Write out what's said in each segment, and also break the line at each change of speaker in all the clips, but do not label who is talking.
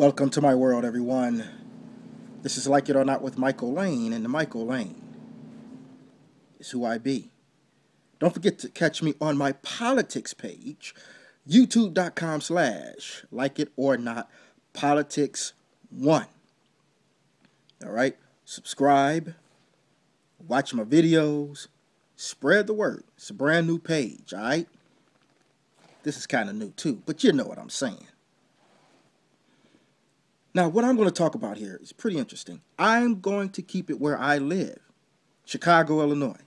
Welcome to my world, everyone. This is Like It or Not with Michael Lane, and the Michael Lane is who I be. Don't forget to catch me on my politics page, youtube.com/like it or not politics1. All right, subscribe, watch my videos, spread the word. It's a brand new page, all right? This is kind of new too, but you know what I'm saying. Now, what I'm going to talk about here is pretty interesting. I'm going to keep it where I live, Chicago, Illinois.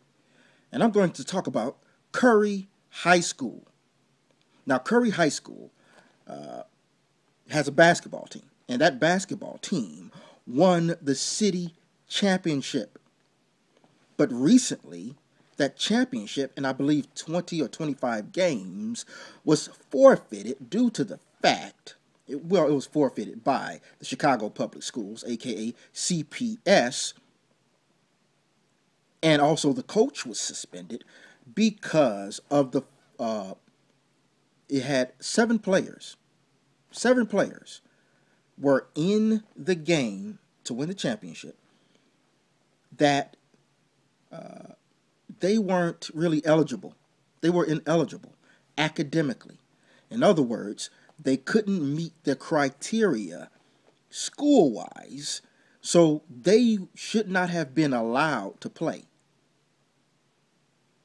And I'm going to talk about Curie High School. Now, Curie High School has a basketball team. And that basketball team won the city championship. But recently, that championship, in I believe 20 or 25 games, was forfeited due to the fact... it was forfeited by the Chicago Public Schools, a.k.a. CPS, and also the coach was suspended because of the, it had 7 players. 7 players were in the game to win the championship that they weren't really eligible. They were ineligible academically. In other words, they couldn't meet the criteria school-wise, so they should not have been allowed to play.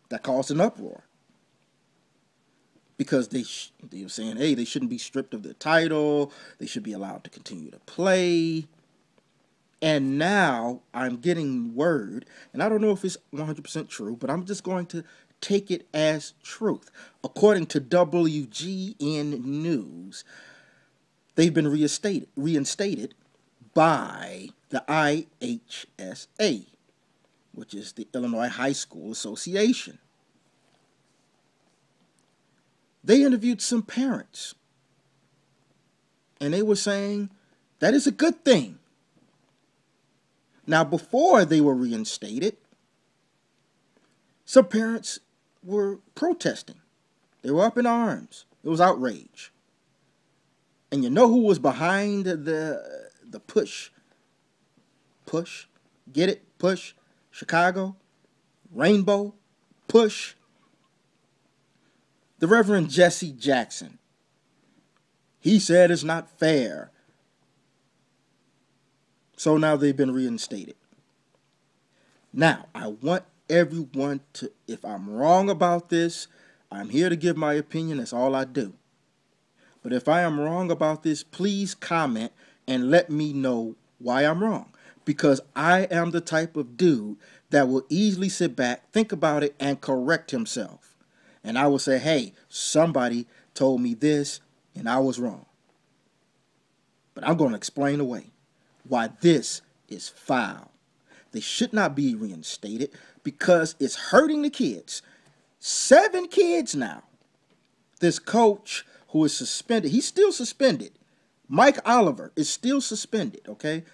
That caused an uproar because they were saying, hey, they shouldn't be stripped of their title. They should be allowed to continue to play. And now I'm getting word, and I don't know if it's 100% true, but I'm just going to take it as truth. According to WGN News, they've been reinstated by the IHSA, which is the Illinois High School Association. They interviewed some parents, and they were saying that is a good thing. Now, before they were reinstated, some parents were protesting. They were up in arms. It was outrage. And you know who was behind the push? Push? Get it? Push? Chicago? Rainbow? Push? The Reverend Jesse Jackson. He said it's not fair. So now they've been reinstated. Now, I want everyone to, if I'm wrong about this, I'm here to give my opinion. That's all I do. But if I am wrong about this, please comment and let me know why I'm wrong. Because I am the type of dude that will easily sit back, think about it, and correct himself. And I will say, hey, somebody told me this, and I was wrong. But I'm going to explain away why this is foul. They should not be reinstated because it's hurting the kids. 7 kids now. This coach who is suspended, he's still suspended. Mike Oliver is still suspended, okay?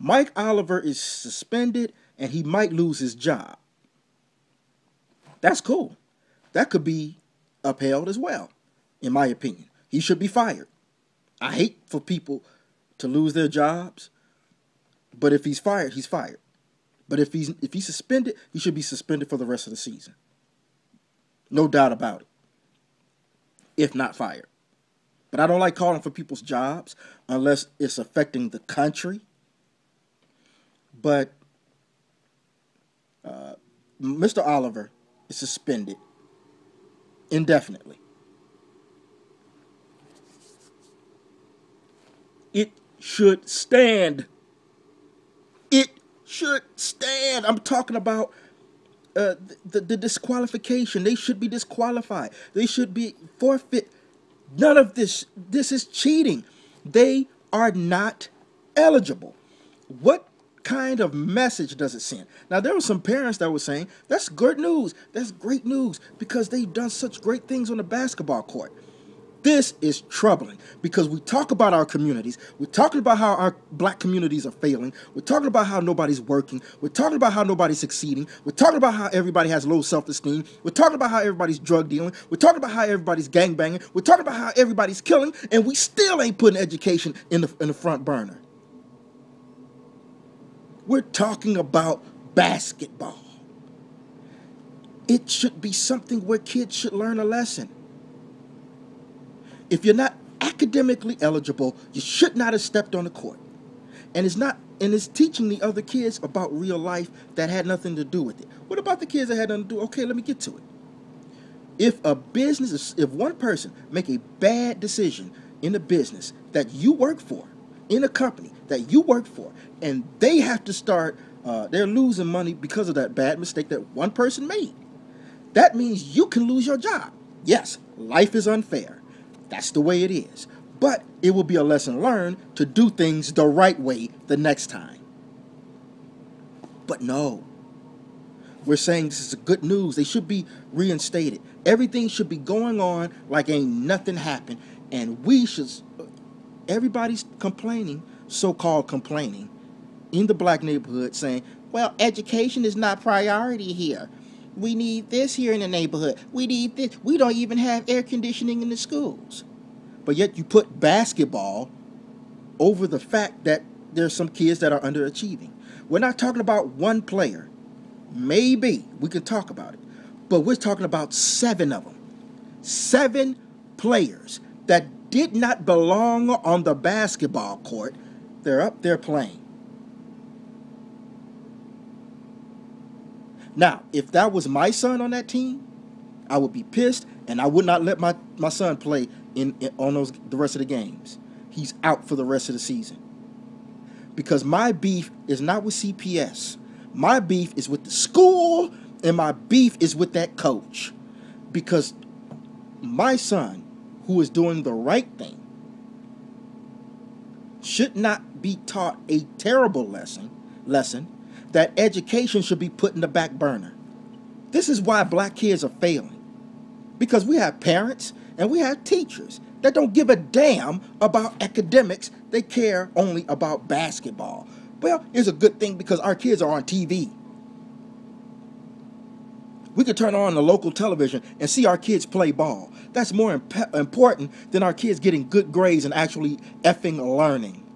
Mike Oliver is suspended and he might lose his job. That's cool. That could be upheld as well, in my opinion. He should be fired. I hate for people to lose their jobs, but if he's fired, he's fired. But if he's suspended, he should be suspended for the rest of the season. No doubt about it. If not fired. But I don't like calling for people's jobs unless it's affecting the country. But Mr. Oliver is suspended indefinitely. It should stand. It should stand. I'm talking about the disqualification. They should be disqualified. They should be forfeit. None of this. This is cheating. They are not eligible. What kind of message does it send? Now, there were some parents that were saying, that's good news. That's great news because they've done such great things on the basketball court. This is troubling because we talk about our communities. We're talking about how our black communities are failing. We're talking about how nobody's working. We're talking about how nobody's succeeding. We're talking about how everybody has low self-esteem. We're talking about how everybody's drug dealing. We're talking about how everybody's gangbanging. We're talking about how everybody's killing, and we still ain't putting education in the front burner. We're talking about basketball. It should be something where kids should learn a lesson. If you're not academically eligible, you should not have stepped on the court. And it's teaching the other kids about real life that had nothing to do with it. What about the kids that had nothing to do? Okay, let me get to it. If one person make a bad decision in a business that you work for, in a company that you work for, and they have to start, they're losing money because of that bad mistake that one person made, that means you can lose your job. Yes, life is unfair. That's the way it is. But it will be a lesson learned to do things the right way the next time. But no. We're saying this is good news. They should be reinstated. Everything should be going on like ain't nothing happened. And everybody's complaining, so-called complaining, in the black neighborhood saying, well, education is not priority here. We need this here in the neighborhood. We need this. We don't even have air conditioning in the schools. But yet you put basketball over the fact that there's some kids that are underachieving. We're not talking about one player. Maybe we can talk about it. But we're talking about 7 of them. 7 players that did not belong on the basketball court. They're up there playing. Now, if that was my son on that team, I would be pissed, and I would not let my son play on the rest of the games. He's out for the rest of the season. Because my beef is not with CPS. My beef is with the school, and my beef is with that coach. Because my son, who is doing the right thing, should not be taught a terrible lesson that education should be put in the back burner. This is why black kids are failing. Because we have parents and we have teachers that don't give a damn about academics. They care only about basketball. Well, it's a good thing because our kids are on TV. We could turn on the local television and see our kids play ball. That's more important than our kids getting good grades and actually effing learning.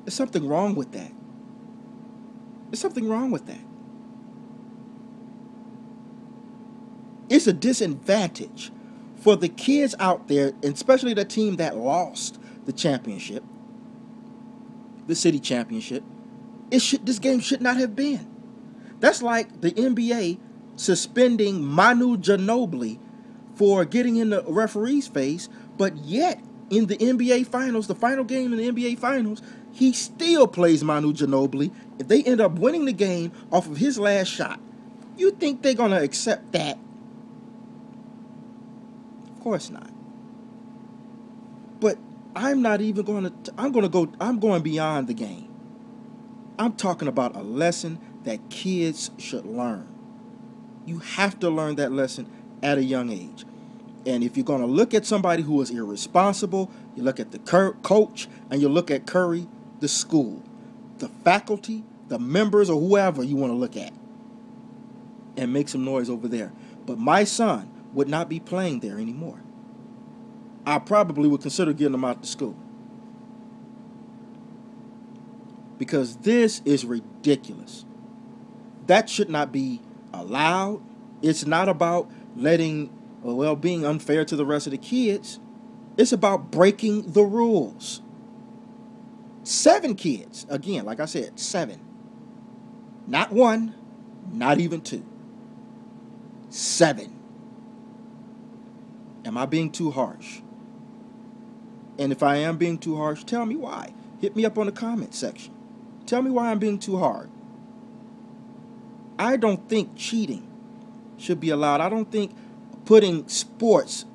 There's something wrong with that. There's something wrong with that. It's a disadvantage for the kids out there, and especially the team that lost the championship, the city championship. This game should not have been. That's like the NBA suspending Manu Ginobili for getting in the referee's face, but yet in the NBA Finals, the final game in the NBA Finals, he still plays Manu Ginobili. If they end up winning the game off of his last shot, you think they're going to accept that? Of course not. But I'm not even going to, I'm going beyond the game. I'm talking about a lesson that kids should learn. You have to learn that lesson at a young age. And if you're going to look at somebody who is irresponsible, you look at the coach, and you look at Curie, the school, the faculty, the members, or whoever you want to look at, and make some noise over there. But my son would not be playing there anymore. I probably would consider getting him out of school. Because this is ridiculous. That should not be allowed. It's not about being unfair to the rest of the kids. It's about breaking the rules. 7 kids. Again, like I said, 7. Not 1, not even 2. 7. Am I being too harsh? And if I am being too harsh, tell me why. Hit me up on the comment section. Tell me why I'm being too hard. I don't think cheating should be allowed. I don't think putting sports,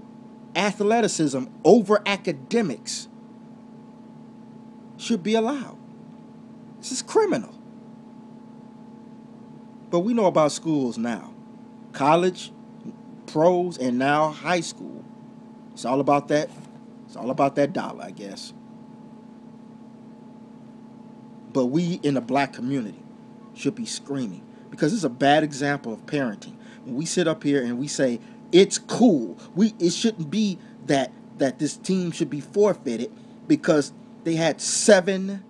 athleticism over academics should be allowed. This is criminal. But we know about schools now. College, pros, and now high school. It's all about that. It's all about that dollar, I guess. But we in the black community should be screaming, because it's a bad example of parenting. When we sit up here and we say it's cool, it shouldn't be that this team should be forfeited because they had 7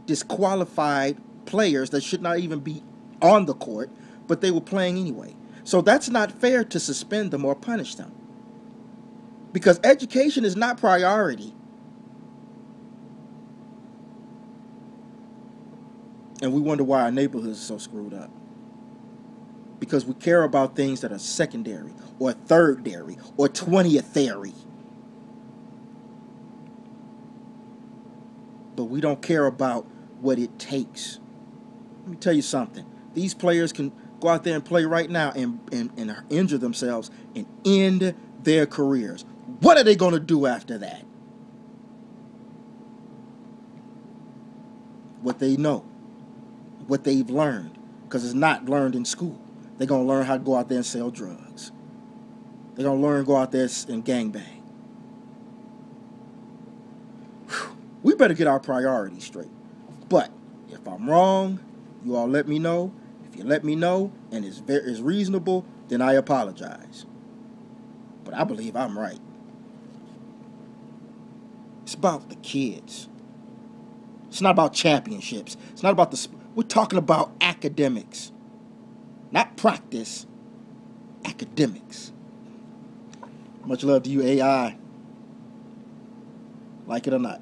disqualified players that should not even be on the court, but they were playing anyway. So that's not fair to suspend them or punish them, because education is not priority. And we wonder why our neighborhoods are so screwed up. Because we care about things that are secondary or third-dary or 20th-dary. But we don't care about what it takes. Let me tell you something. These players can go out there and play right now and injure themselves and end their careers. What are they going to do after that? What they know. What they've learned, because it's not learned in school. They're going to learn how to go out there and sell drugs. They're going to learn to go out there and gangbang. We better get our priorities straight. But if I'm wrong, you all let me know. If you let me know and it's reasonable, then I apologize. But I believe I'm right. It's about the kids. It's not about championships. It's not about the... We're talking about academics, not practice, academics. Much love to you, AI. Like it or not.